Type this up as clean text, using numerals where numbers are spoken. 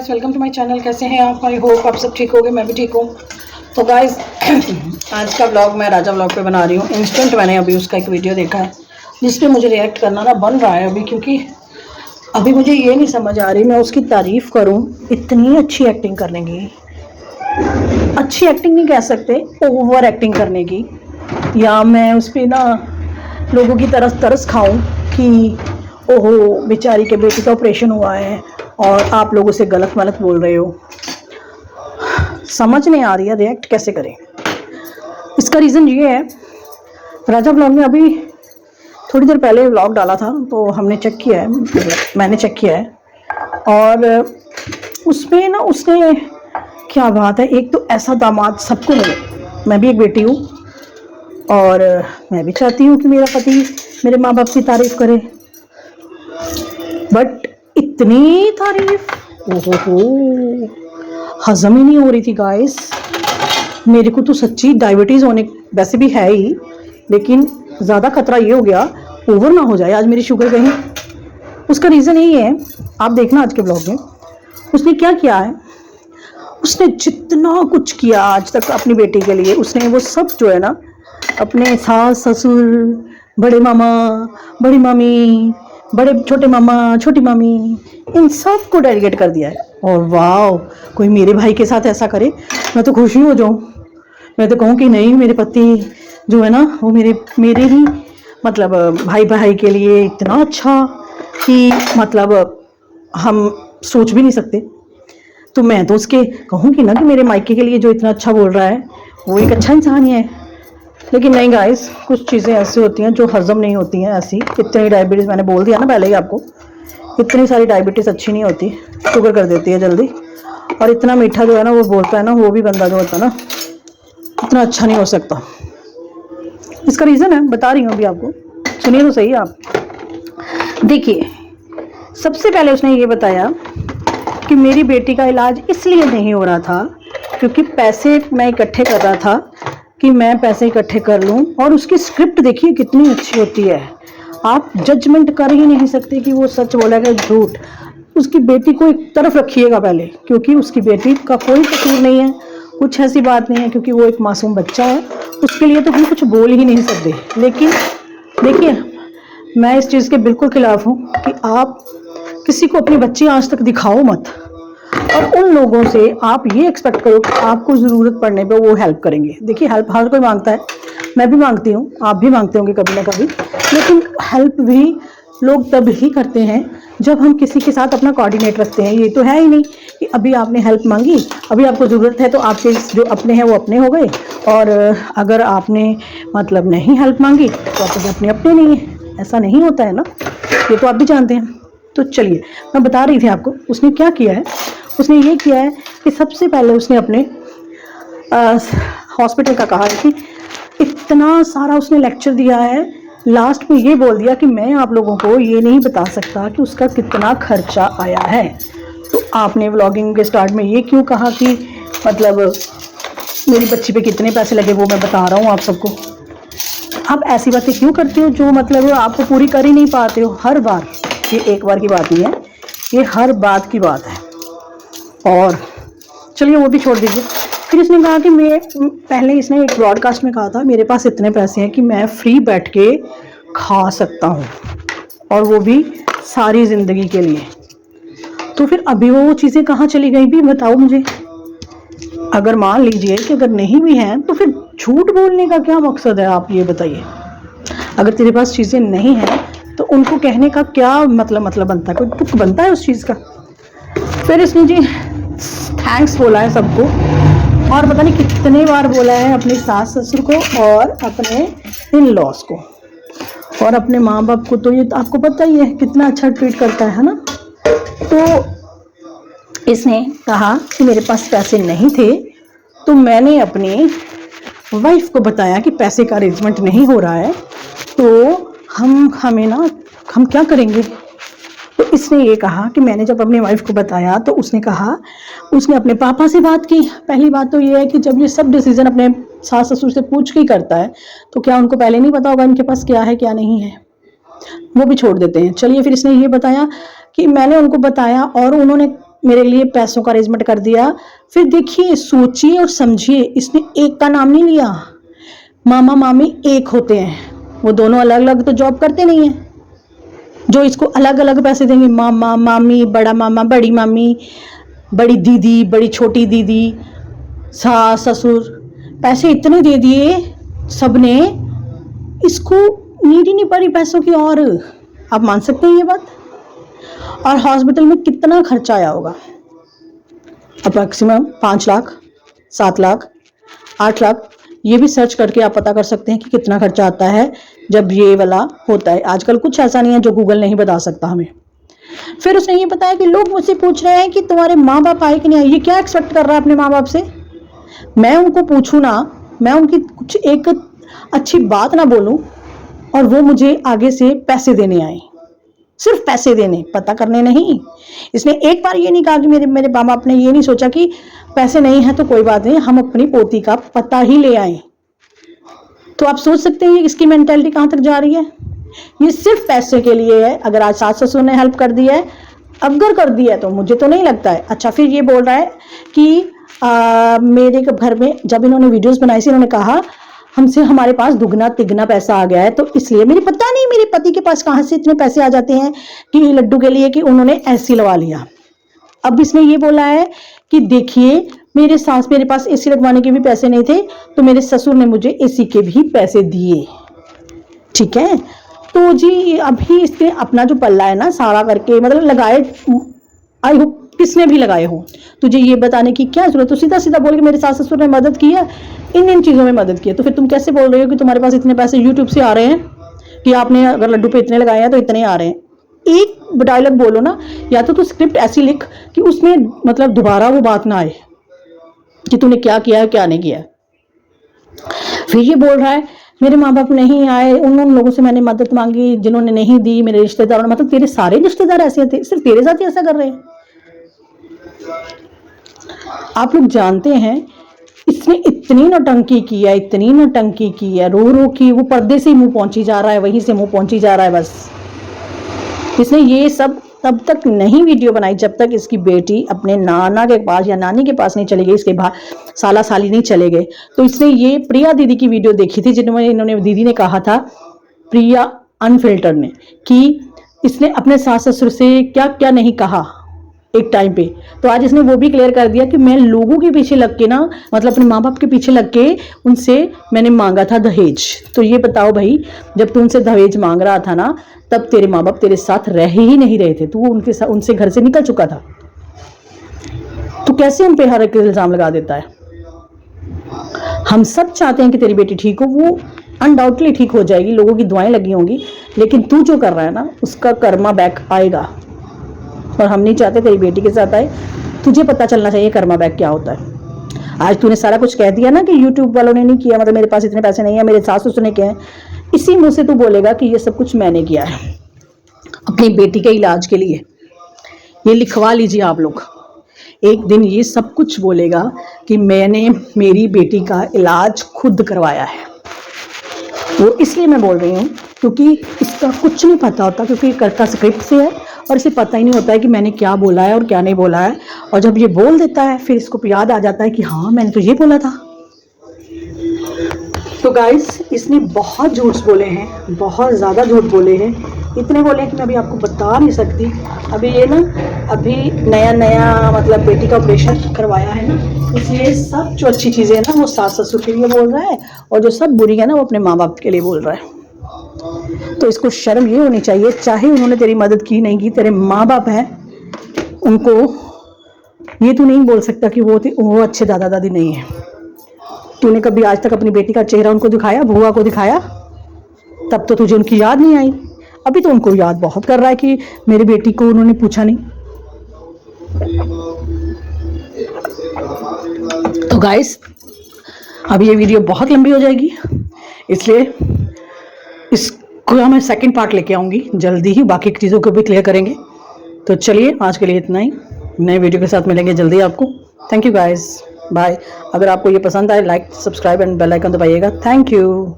Guys, welcome to my channel. कैसे हैं आप? आई होप आप सब ठीक होंगे, मैं भी ठीक हूँ। तो गाइस आज का ब्लॉग मैं राजा ब्लॉग पे बना रही हूँ। इंस्टेंट मैंने अभी उसका एक वीडियो देखा है जिस पे मुझे रिएक्ट करना ना बन रहा है अभी, क्योंकि अभी मुझे ये नहीं समझ आ रही मैं उसकी तारीफ़ करूँ। इतनी अच्छी एक्टिंग करने की, अच्छी एक्टिंग नहीं कह सकते, ओवर एक्टिंग करने की, या मैं उस पर ना लोगों की तरस खाऊं कि ओहो बेचारी के बेटी का ऑपरेशन हुआ है और आप लोग उसे गलत मलत बोल रहे हो। समझ नहीं आ रही है रिएक्ट कैसे करें। इसका रीज़न ये है, राजा ब्लॉग में अभी थोड़ी देर पहले व्लॉग डाला था तो हमने चेक किया है, मैंने चेक किया है, और उसमें ना उसने क्या बात है, एक तो ऐसा दामाद सबको मिले। मैं भी एक बेटी हूँ और मैं भी चाहती हूँ कि मेरा पति मेरे माँ बाप की तारीफ़ करे, बट इतनी तारीफ, ओहो हजम ही नहीं हो रही थी गाइस। मेरे को तो सच्ची डायबिटीज़ होने वैसे भी है ही, लेकिन ज़्यादा खतरा ये हो गया ओवर ना हो जाए आज मेरी शुगर कहीं। उसका रीज़न यही है, आप देखना आज के ब्लॉग में उसने क्या किया है। उसने जितना कुछ किया आज तक अपनी बेटी के लिए, उसने वो सब जो है ना अपने सास ससुर, बड़े मामा, बड़ी मामी, बड़े छोटे मामा, छोटी मामी, इन सब को डेलीगेट कर दिया है। और वाह, कोई मेरे भाई के साथ ऐसा करे मैं तो खुशी हो जाऊँ। मैं तो कहूँ कि नहीं, मेरे पति जो है ना वो मेरे ही मतलब भाई भाई के लिए इतना अच्छा कि मतलब हम सोच भी नहीं सकते। तो मैं तो उसके कहूँगी ना कि मेरे मायके के लिए जो इतना अच्छा बोल रहा है वो एक अच्छा इंसान ही है। लेकिन नहीं गाइस, कुछ चीज़ें ऐसी होती हैं जो हजम नहीं होती हैं। ऐसी इतनी डायबिटीज़, मैंने बोल दिया ना पहले ही आपको, इतनी सारी डायबिटीज़ अच्छी नहीं होती, शुगर कर देती है जल्दी। और इतना मीठा जो है ना वो बोलता है ना, वो भी बंदा जो होता है ना इतना अच्छा नहीं हो सकता। इसका रीज़न है, बता रही हूँ अभी आपको, सुनिए तो सही आप। देखिए, सबसे पहले उसने ये बताया कि मेरी बेटी का इलाज इसलिए नहीं हो रहा था क्योंकि पैसे मैं इकट्ठे कर रहा था कि मैं पैसे इकट्ठे कर लूं। और उसकी स्क्रिप्ट देखिए कितनी अच्छी होती है, आप जजमेंट कर ही नहीं सकते कि वो सच बोलेगा झूठ। उसकी बेटी को एक तरफ रखिएगा पहले, क्योंकि उसकी बेटी का कोई कसूर नहीं है, कुछ ऐसी बात नहीं है, क्योंकि वो एक मासूम बच्चा है, उसके लिए तो हम कुछ बोल ही नहीं सकते। लेकिन देखिए, मैं इस चीज़ के बिल्कुल खिलाफ हूँ कि आप किसी को अपनी बच्ची आज तक दिखाओ मत, और उन लोगों से आप ये एक्सपेक्ट करो कि आपको ज़रूरत पड़ने पे वो हेल्प करेंगे। देखिए, हेल्प हर कोई मांगता है, मैं भी मांगती हूँ, आप भी मांगते होंगे कभी ना कभी, लेकिन हेल्प भी लोग तब ही करते हैं जब हम किसी के साथ अपना कोऑर्डिनेट रखते हैं। ये तो है ही नहीं कि अभी आपने हेल्प मांगी, अभी आपको ज़रूरत है तो आपके जो अपने हैं वो अपने हो गए, और अगर आपने मतलब नहीं हेल्प मांगी तो आपके अपने अपने नहीं है। ऐसा नहीं होता है ना, ये तो आप भी जानते हैं। तो चलिए, मैं बता रही थी आपको उसने क्या किया है। उसने ये किया है कि सबसे पहले उसने अपने हॉस्पिटल का कहा है कि इतना सारा उसने लेक्चर दिया है, लास्ट में ये बोल दिया कि मैं आप लोगों को ये नहीं बता सकता कि उसका कितना खर्चा आया है। तो आपने व्लॉगिंग के स्टार्ट में ये क्यों कहा कि मतलब मेरी बच्ची पे कितने पैसे लगे, वो मैं बता रहा हूँ आप सबको। आप ऐसी बातें क्यों करते हो जो मतलब आपको पूरी कर ही नहीं पाते हो हर बार। ये एक बार की बात नहीं है, ये हर बात की बात है। और चलिए वो भी छोड़ दीजिए। फिर इसने कहा कि मैं पहले, इसने एक ब्रॉडकास्ट में कहा था मेरे पास इतने पैसे हैं कि मैं फ्री बैठ के खा सकता हूँ, और वो भी सारी ज़िंदगी के लिए। तो फिर अभी वो चीज़ें कहाँ चली गई भी बताओ मुझे। अगर मान लीजिए कि अगर नहीं भी हैं तो फिर झूठ बोलने का क्या मकसद है, आप ये बताइए। अगर तेरे पास चीज़ें नहीं हैं तो उनको कहने का क्या मतलब बनता है, कोई तुक बनता है उस चीज़ का। फिर इसने जी थैंक्स बोला है सबको, और पता नहीं कितने बार बोला है अपने सास ससुर को और अपने इन लॉस को और अपने माँ बाप को। तो ये तो आपको पता ही है कितना अच्छा ट्रीट करता है ना। तो इसने कहा कि मेरे पास पैसे नहीं थे तो मैंने अपनी वाइफ को बताया कि पैसे का अरेंजमेंट नहीं हो रहा है, तो हम क्या करेंगे। तो इसने ये कहा कि मैंने जब अपनी वाइफ को बताया तो उसने कहा, उसने अपने पापा से बात की। पहली बात तो ये है कि जब ये सब डिसीजन अपने सास ससुर से पूछ के ही करता है तो क्या उनको पहले नहीं पता होगा इनके पास क्या है क्या नहीं है, वो भी छोड़ देते हैं। चलिए, फिर इसने ये बताया कि मैंने उनको बताया और उन्होंने मेरे लिए पैसों का अरेंजमेंट कर दिया। फिर देखिए, सोचिए और समझिए, इसने एक का नाम नहीं लिया। मामा मामी एक होते हैं, वो दोनों अलग अलग तो जॉब करते नहीं हैं। जो इसको अलग अलग पैसे देंगे, मामा मामी, बड़ा मामा बड़ी मामी, बड़ी दीदी बड़ी छोटी दीदी, सास ससुर, पैसे इतने दे दिए सबने, इसको नीड ही नहीं पड़ी पैसों की। और आप मान सकते हैं ये बात। और हॉस्पिटल में कितना खर्चा आया होगा, अप्रॉक्सीमेट 5 लाख, 7 लाख, 8 लाख, ये भी सर्च करके आप पता कर सकते हैं कि कितना खर्चा आता है जब ये वाला होता है। आजकल कुछ ऐसा नहीं है जो गूगल नहीं बता सकता हमें। फिर उसने ये बताया कि लोग मुझसे पूछ रहे हैं कि तुम्हारे माँ बाप आए कि नहीं आए। ये क्या एक्सपेक्ट कर रहा है अपने माँ बाप से? मैं उनको पूछूं ना, मैं उनकी कुछ एक अच्छी बात ना बोलूं और वो मुझे आगे से पैसे देने आए, सिर्फ पैसे देने, पता करने नहीं। इसने एक बार ये नहीं कहा कि मेरे माँ बाप ने ये नहीं सोचा कि पैसे नहीं है तो कोई बात नहीं, हम अपनी पोती का पता ही ले आए। तो आप सोच सकते हैं इसकी मेंटालिटी कहाँ तक जा रही है। ये सिर्फ पैसे के लिए है। अगर आज सास ससुर ने हेल्प कर दी है, अगर कर दी है, तो मुझे तो नहीं लगता है। अच्छा, फिर ये बोल रहा है कि मेरे घर में जब इन्होंने वीडियोस बनाई थी, इन्होंने कहा हमसे हमारे पास दुगना तिगना पैसा आ गया है, तो इसलिए मेरे पता नहीं मेरे पति के पास कहाँ से इतने पैसे आ जाते हैं कि लड्डू के लिए कि उन्होंने एसी लगा लिया। अब इसने ये बोला है कि देखिए मेरे सास, मेरे पास एसी लगवाने के भी पैसे नहीं थे, तो मेरे ससुर ने मुझे एसी के भी पैसे दिए। ठीक है, तो जी अभी इसने अपना जो पल्ला है ना सारा करके मतलब लगाए, आई होप किसने भी लगाए हो, तुझे ये बताने की क्या जरूरत। तो सीधा सीधा बोल के मेरे सास ससुर ने मदद की है, इन चीज़ों में मदद की है। तो फिर तुम कैसे बोल रहे हो कि तुम्हारे पास इतने पैसे यूट्यूब से आ रहे हैं कि आपने अगर लड्डू पे इतने लगाए हैं तो इतने आ रहे हैं। एक डायलॉग बोलो ना, या तो तू स्क्रिप्ट ऐसी लिख कि उसमें मतलब दोबारा वो बात ना आए कि तूने क्या किया है क्या नहीं किया। फिर ये बोल रहा है मेरे माँ बाप नहीं आए, उन लोगों से मैंने मदद मांगी जिन्होंने नहीं दी, मेरे रिश्तेदारों ने। मतलब तेरे सारे रिश्तेदार ऐसे थे, सिर्फ तेरे साथ ही ऐसा कर रहे हैं। आप लोग जानते हैं इसने इतनी नौटंकी की है, इतनी नौटंकी की है, रो रो की वो पर्दे से ही मुंह पहुंची जा रहा है, वहीं से मुंह पहुंची जा रहा है। बस इसने ये सब तब तक नहीं वीडियो बनाई जब तक इसकी बेटी अपने नाना के पास या नानी के पास नहीं चली गई, इसके साला साली नहीं चले गए। तो इसने ये प्रिया दीदी की वीडियो देखी थी, जिन्होंने इन्होंने दीदी ने कहा था, प्रिया अनफिल्टर ने, कि इसने अपने सास ससुर से क्या क्या नहीं कहा एक टाइम पे। तो आज इसने वो भी क्लियर कर दिया कि मैं लोगों के पीछे लग के ना, मतलब अपने माँ बाप के पीछे लग के उनसे मैंने मांगा था दहेज। तो ये बताओ भाई, जब तू उनसे दहेज मांग रहा था ना, तब तेरे माँ बाप तेरे साथ रह ही नहीं रहे थे, तू उनके साथ उनसे घर से निकल चुका था। तो कैसे उन पे हर एक इल्जाम लगा देता है। हम सब चाहते हैं कि तेरी बेटी ठीक हो, वो अनडाउटली ठीक हो जाएगी, लोगों की दुआएं लगी होंगी, लेकिन तू जो कर रहा है ना उसका कर्मा बैक आएगा। और हम नहीं चाहते तेरी बेटी के साथ आए। तुझे पता चलना चाहिए कर्मा बैक क्या होता है। आज तूने सारा कुछ कह दिया ना कि यूट्यूब वालों ने नहीं किया, मतलब मेरे पास इतने पैसे नहीं है, मेरे सास ससुर ने किया है, इसी मुंह से तू बोलेगा कि ये सब कुछ मैंने किया है अपनी बेटी के इलाज के लिए। ये लिखवा लीजिए आप लोग, एक दिन ये सब कुछ बोलेगा कि मैंने मेरी बेटी का इलाज खुद करवाया है। वो इसलिए मैं बोल रही हूँ क्योंकि इसका कुछ नहीं पता होता, क्योंकि करता स्क्रिप्ट से है और इसे पता ही नहीं होता है कि मैंने क्या बोला है और क्या नहीं बोला है। और जब ये बोल देता है फिर इसको याद आ जाता है कि हाँ मैंने तो ये बोला था। तो गाइस, इसने बहुत झूठ बोले हैं, बहुत ज़्यादा झूठ बोले हैं, इतने बोले हैं कि मैं अभी आपको बता नहीं सकती। अभी ये ना अभी नया मतलब बेटी का ऑपरेशन करवाया है ना, इसलिए सब जो अच्छी चीज़ें हैं ना वो सास ससुर के लिए बोल रहा है, और जो सब बुरी है ना वो अपने माँ बाप के लिए बोल रहा है। तो इसको शर्म ये होनी चाहिए, चाहे उन्होंने तेरी मदद की नहीं की, तेरे माँ बाप हैं, उनको ये तू नहीं बोल सकता कि वो अच्छे दादा दादी नहीं है। तूने कभी आज तक अपनी बेटी का चेहरा उनको दिखाया, बुआ को दिखाया? तब तो तुझे उनकी याद नहीं आई। अभी तो उनको याद बहुत कर रहा है कि मेरी बेटी को उन्होंने पूछा नहीं। तो गाइस, अब ये वीडियो बहुत लंबी हो जाएगी, इसलिए इसको मैं सेकंड पार्ट लेके आऊँगी जल्दी ही, बाकी चीज़ों को भी क्लियर करेंगे। तो चलिए आज के लिए इतना ही, नए वीडियो के साथ मिलेंगे जल्दी आपको। Thank you guys, bye. अगर आपको ये पसंद आए like subscribe and bell icon दबाइएगा। Thank you.